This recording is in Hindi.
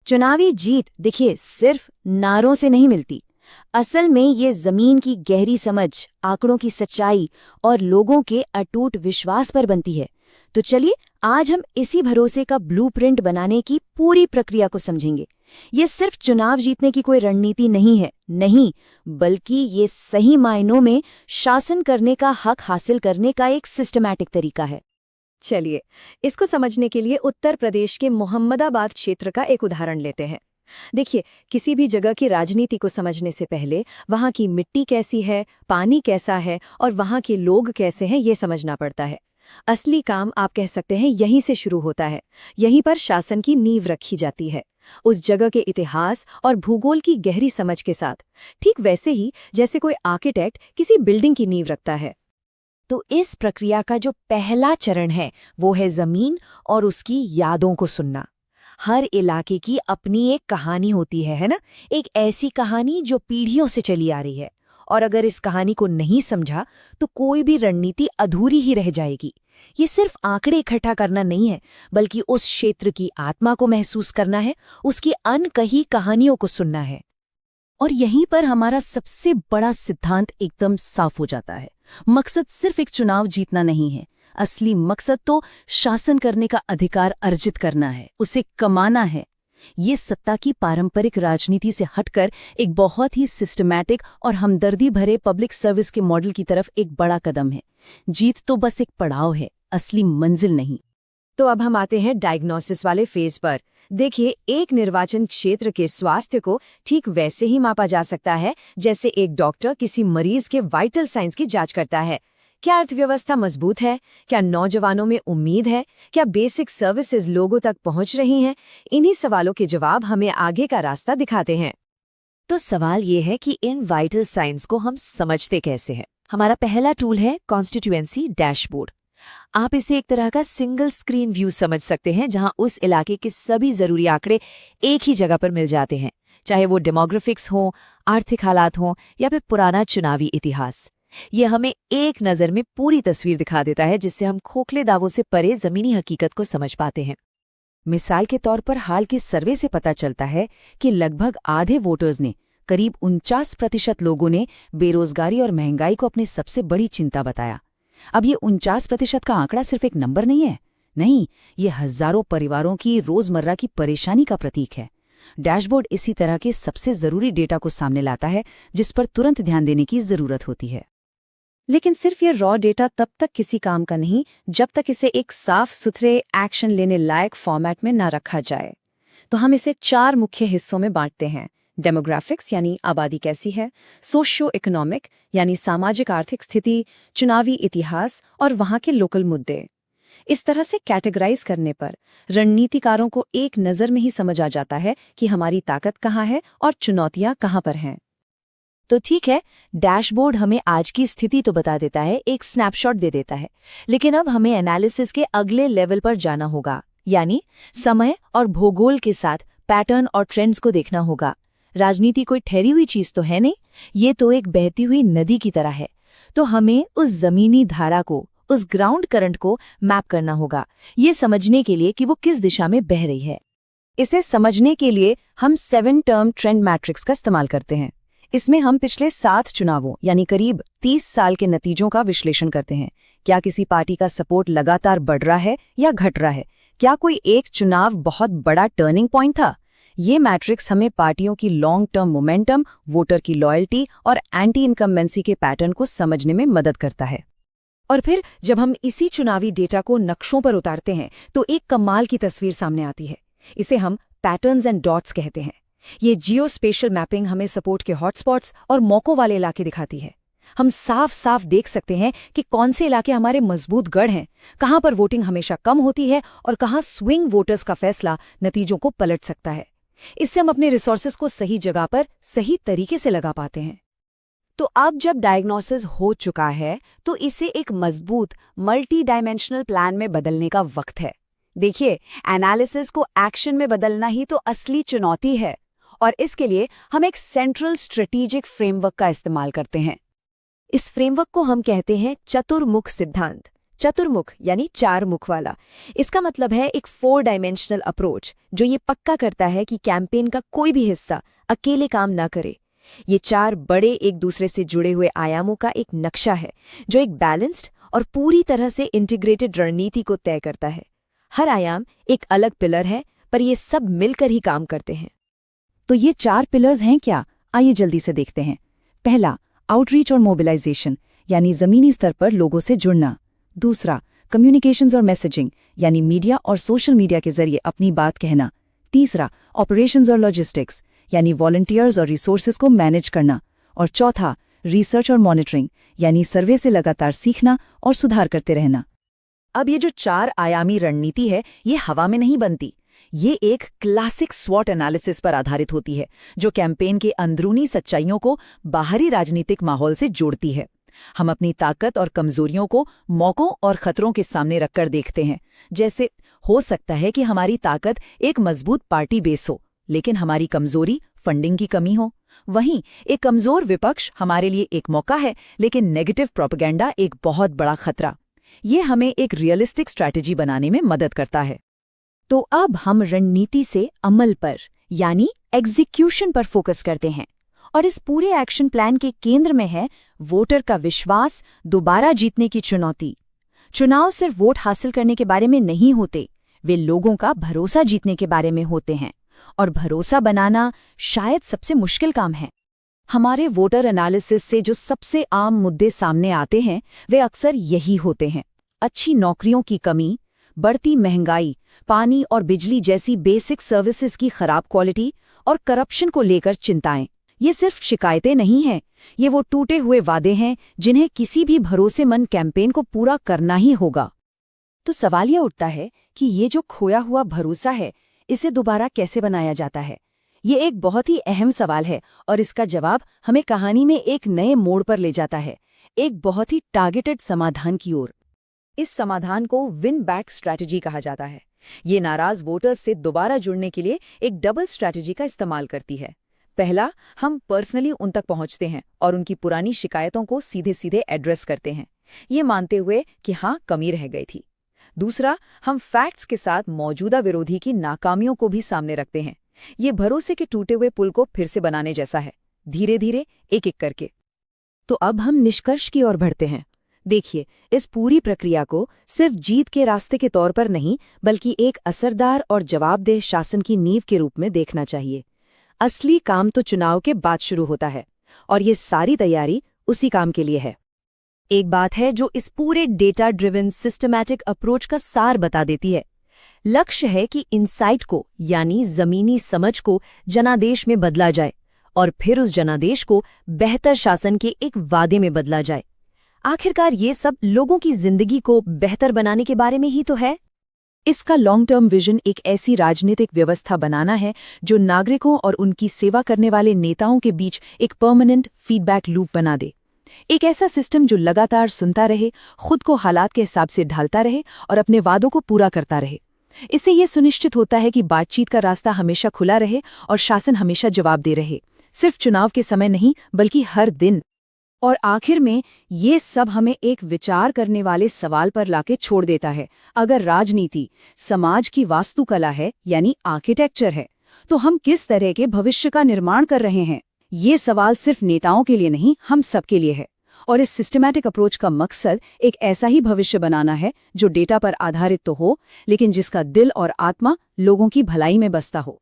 चुनावी जीत देखिए सिर्फ नारों से नहीं मिलती। असल में ये जमीन की गहरी समझ, आंकड़ों की सच्चाई और लोगों के अटूट विश्वास पर बनती है। तो चलिए आज हम इसी भरोसे का ब्लूप्रिंट बनाने की पूरी प्रक्रिया को समझेंगे। ये सिर्फ चुनाव जीतने की कोई रणनीति नहीं है, नहीं, बल्कि ये सही मायनों में शासन करने का हक हासिल करने का एक सिस्टमैटिक तरीका है। चलिए, इसको समझने के लिए उत्तर प्रदेश के मोहम्मदाबाद क्षेत्र का एक उदाहरण लेते हैं। देखिए, किसी भी जगह की राजनीति को समझने से पहले वहाँ की मिट्टी कैसी है, पानी कैसा है और वहाँ के लोग कैसे हैं, ये समझना पड़ता है। असली काम आप कह सकते हैं यहीं से शुरू होता है। यहीं पर शासन की नींव रखी जाती है, उस जगह के इतिहास और भूगोल की गहरी समझ के साथ, ठीक वैसे ही जैसे कोई आर्किटेक्ट किसी बिल्डिंग की नींव रखता है। तो इस प्रक्रिया का जो पहला चरण है वो है जमीन और उसकी यादों को सुनना। हर इलाके की अपनी एक कहानी होती है ना? एक ऐसी कहानी जो पीढ़ियों से चली आ रही है, और अगर इस कहानी को नहीं समझा तो कोई भी रणनीति अधूरी ही रह जाएगी। ये सिर्फ आंकड़े इकट्ठा करना नहीं है, बल्कि उस क्षेत्र की आत्मा को महसूस करना है, उसकी अनकही कहानियों को सुनना है। और यहीं पर हमारा सबसे बड़ा सिद्धांत एकदम साफ हो जाता है। मकसद सिर्फ एक चुनाव जीतना नहीं है, असली मकसद तो शासन करने का अधिकार अर्जित करना है, उसे कमाना है। ये सत्ता की पारंपरिक राजनीति से हटकर एक बहुत ही सिस्टमैटिक और हमदर्दी भरे पब्लिक सर्विस के मॉडल की तरफ एक बड़ा कदम है। जीत तो बस एक पड़ाव है, असली मंजिल नहीं। तो अब हम आते हैं डायग्नोसिस वाले फेज पर। देखिए, एक निर्वाचन क्षेत्र के स्वास्थ्य को ठीक वैसे ही मापा जा सकता है जैसे एक डॉक्टर किसी मरीज के वाइटल साइंस की जांच करता है। क्या अर्थव्यवस्था मजबूत है? क्या नौजवानों में उम्मीद है? क्या बेसिक सर्विसेज लोगों तक पहुंच रही हैं? इन्हीं सवालों के जवाब हमें आगे का रास्ता दिखाते हैं। तो सवाल ये है कि इन वाइटल साइंस को हम समझते कैसे हैं? हमारा पहला टूल है कॉन्स्टिट्यूएंसी डैशबोर्ड। आप इसे एक तरह का सिंगल स्क्रीन व्यू समझ सकते हैं, जहां उस इलाके के सभी जरूरी आंकड़े एक ही जगह पर मिल जाते हैं, चाहे वो डेमोग्राफिक्स हो, आर्थिक हालात हो या फिर पुराना चुनावी इतिहास। ये हमें एक नज़र में पूरी तस्वीर दिखा देता है, जिससे हम खोखले दावों से परे जमीनी हकीकत को समझ पाते हैं। मिसाल के तौर पर हाल के सर्वे से पता चलता है कि लगभग आधे वोटर्स ने, करीब 49% लोगों ने बेरोजगारी और महंगाई को अपनी सबसे बड़ी चिंता बताया। अब ये 49% का आंकड़ा सिर्फ एक नंबर नहीं है, नहीं, ये हजारों परिवारों की रोजमर्रा की परेशानी का प्रतीक है। डैशबोर्ड इसी तरह के सबसे जरूरी डेटा को सामने लाता है, जिस पर तुरंत ध्यान देने की जरूरत होती है। लेकिन सिर्फ ये रॉ डेटा तब तक किसी काम का नहीं जब तक इसे एक साफ सुथरे एक्शन लेने लायक फॉर्मेट में ना रखा जाए। तो हम इसे 4 मुख्य हिस्सों में बांटते हैं। डेमोग्राफिक्स यानी आबादी कैसी है, सोशियो इकोनॉमिक यानी सामाजिक आर्थिक स्थिति, चुनावी इतिहास और वहाँ के लोकल मुद्दे। इस तरह से कैटेगराइज करने पर रणनीतिकारों को एक नज़र में ही समझ आ जाता है कि हमारी ताकत कहाँ है और चुनौतियाँ कहाँ पर हैं। तो ठीक है, डैशबोर्ड हमें आज की स्थिति तो बता देता है, एक स्नैपशॉट दे देता है, लेकिन अब हमें एनालिसिस के अगले लेवल पर जाना होगा, यानी समय और भूगोल के साथ पैटर्न और ट्रेंड्स को देखना होगा। राजनीति कोई ठहरी हुई चीज तो है नहीं, ये तो एक बहती हुई नदी की तरह है। तो हमें उस जमीनी धारा को, उस ग्राउंड करंट को मैप करना होगा, ये समझने के लिए कि वो किस दिशा में बह रही है। इसे समझने के लिए हम 7 टर्म ट्रेंड मैट्रिक्स का इस्तेमाल करते हैं। इसमें हम पिछले 7 चुनावों यानी करीब 30 साल के नतीजों का विश्लेषण करते हैं। क्या किसी पार्टी का सपोर्ट लगातार बढ़ रहा है या घट रहा है? क्या कोई एक चुनाव बहुत बड़ा टर्निंग पॉइंट था? ये मैट्रिक्स हमें पार्टियों की लॉन्ग टर्म मोमेंटम, वोटर की लॉयल्टी और एंटी इनकम्बेंसी के पैटर्न को समझने में मदद करता है। और फिर जब हम इसी चुनावी डेटा को नक्शों पर उतारते हैं तो एक कमाल की तस्वीर सामने आती है। इसे हम पैटर्न्स एंड डॉट्स कहते हैं। ये जियो स्पेशल मैपिंग हमें सपोर्ट के हॉटस्पॉट्स और मौकों वाले इलाके दिखाती है। हम साफ साफ देख सकते हैं कि कौन से इलाके हमारे मजबूत गढ़ हैं, कहाँ पर वोटिंग हमेशा कम होती है और कहाँ स्विंग वोटर्स का फैसला नतीजों को पलट सकता है। इससे हम अपने रिसोर्सेज को सही जगह पर सही तरीके से लगा पाते हैं। तो अब जब डायग्नोसिस हो चुका है तो इसे एक मजबूत मल्टी डायमेंशनल प्लान में बदलने का वक्त है। देखिए, एनालिसिस को एक्शन में बदलना ही तो असली चुनौती है, और इसके लिए हम एक सेंट्रल स्ट्रेटेजिक फ्रेमवर्क का इस्तेमाल करते हैं। इस फ्रेमवर्क को हम कहते हैं चतुर्मुख सिद्धांत। चतुर्मुख यानी 4 मुख वाला। इसका मतलब है एक 4 डायमेंशनल अप्रोच जो ये पक्का करता है कि कैंपेन का कोई भी हिस्सा अकेले काम ना करे। ये 4 बड़े एक दूसरे से जुड़े हुए आयामों का एक नक्शा है जो एक बैलेंस्ड और पूरी तरह से इंटीग्रेटेड रणनीति को तय करता है। हर आयाम एक अलग पिलर है, पर ये सब मिलकर ही काम करते हैं। तो ये 4 पिलर्स हैं क्या? आइए जल्दी से देखते हैं। पहला, आउटरीच और मोबिलाइजेशन, यानी जमीनी स्तर पर लोगों से जुड़ना। दूसरा, कम्युनिकेशंस और मैसेजिंग, यानी मीडिया और सोशल मीडिया के जरिए अपनी बात कहना। तीसरा, ऑपरेशंस और लॉजिस्टिक्स, यानी वॉलंटियर्स और रिसोर्सेज को मैनेज करना। और चौथा, रिसर्च और मॉनिटरिंग, यानी सर्वे से लगातार सीखना और सुधार करते रहना। अब ये जो 4 आयामी रणनीति है, ये हवा में नहीं बनती। ये एक क्लासिक स्वॉट एनालिसिस पर आधारित होती है, जो कैंपेन के अंदरूनी सच्चाइयों को बाहरी राजनीतिक माहौल से जोड़ती है। हम अपनी ताकत और कमजोरियों को मौकों और खतरों के सामने रखकर देखते हैं। जैसे हो सकता है कि हमारी ताकत एक मजबूत पार्टी बेस हो, लेकिन हमारी कमजोरी फंडिंग की कमी हो। वहीं एक कमजोर विपक्ष हमारे लिए एक मौका है, लेकिन नेगेटिव प्रोपेगेंडा एक बहुत बड़ा खतरा। ये हमें एक रियलिस्टिक स्ट्रैटेजी बनाने में मदद करता है। तो अब हम रणनीति से अमल पर यानी एग्जीक्यूशन पर फोकस करते हैं। और इस पूरे एक्शन प्लान के केंद्र में है वोटर का विश्वास दोबारा जीतने की चुनौती। चुनाव सिर्फ वोट हासिल करने के बारे में नहीं होते, वे लोगों का भरोसा जीतने के बारे में होते हैं। और भरोसा बनाना शायद सबसे मुश्किल काम है। हमारे वोटर एनालिसिस से जो सबसे आम मुद्दे सामने आते हैं वे अक्सर यही होते हैं। अच्छी नौकरियों की कमी, बढ़ती महंगाई, पानी और बिजली जैसी बेसिक सर्विसेज की खराब क्वालिटी और करप्शन को लेकर चिंताएं। ये सिर्फ शिकायतें नहीं हैं, ये वो टूटे हुए वादे हैं जिन्हें किसी भी भरोसेमंद कैंपेन को पूरा करना ही होगा। तो सवाल ये उठता है कि ये जो खोया हुआ भरोसा है, इसे दोबारा कैसे बनाया जाता है? ये एक बहुत ही अहम सवाल है और इसका जवाब हमें कहानी में एक नए मोड़ पर ले जाता है, एक बहुत ही टारगेटेड समाधान की ओर। इस समाधान को विन बैक स्ट्रैटेजी कहा जाता है। ये नाराज वोटर्स से दोबारा जुड़ने के लिए एक डबल स्ट्रैटेजी का इस्तेमाल करती है। पहला, हम पर्सनली उन तक पहुंचते हैं और उनकी पुरानी शिकायतों को सीधे सीधे एड्रेस करते हैं, ये मानते हुए कि हाँ, कमी रह गई थी। दूसरा, हम फैक्ट्स के साथ मौजूदा विरोधी की नाकामियों को भी सामने रखते हैं। ये भरोसे के टूटे हुए पुल को फिर से बनाने जैसा है, धीरे धीरे एक एक करके। तो अब हम निष्कर्ष की ओर बढ़ते हैं। देखिए, इस पूरी प्रक्रिया को सिर्फ जीत के रास्ते के तौर पर नहीं, बल्कि एक असरदार और जवाबदेह शासन की नींव के रूप में देखना चाहिए। असली काम तो चुनाव के बाद शुरू होता है और ये सारी तैयारी उसी काम के लिए है। एक बात है जो इस पूरे डेटा ड्रिवन सिस्टमैटिक अप्रोच का सार बता देती है। लक्ष्य है कि इनसाइट को यानी जमीनी समझ को जनादेश में बदला जाए और फिर उस जनादेश को बेहतर शासन के एक वादे में बदला जाए। आखिरकार ये सब लोगों की जिंदगी को बेहतर बनाने के बारे में ही तो है। इसका लॉन्ग टर्म विजन एक ऐसी राजनीतिक व्यवस्था बनाना है जो नागरिकों और उनकी सेवा करने वाले नेताओं के बीच एक परमानेंट फीडबैक लूप बना दे। एक ऐसा सिस्टम जो लगातार सुनता रहे, खुद को हालात के हिसाब से ढालता रहे और अपने वादों को पूरा करता रहे। इससे ये सुनिश्चित होता है कि बातचीत का रास्ता हमेशा खुला रहे और शासन हमेशा जवाब दे रहे, सिर्फ चुनाव के समय नहीं बल्कि हर दिन। और आखिर में ये सब हमें एक विचार करने वाले सवाल पर लाके छोड़ देता है। अगर राजनीति समाज की वास्तुकला है यानी आर्किटेक्चर है, तो हम किस तरह के भविष्य का निर्माण कर रहे हैं? ये सवाल सिर्फ नेताओं के लिए नहीं, हम सबके लिए है। और इस सिस्टमैटिक अप्रोच का मकसद एक ऐसा ही भविष्य बनाना है जो डेटा पर आधारित तो हो, लेकिन जिसका दिल और आत्मा लोगों की भलाई में बसता हो।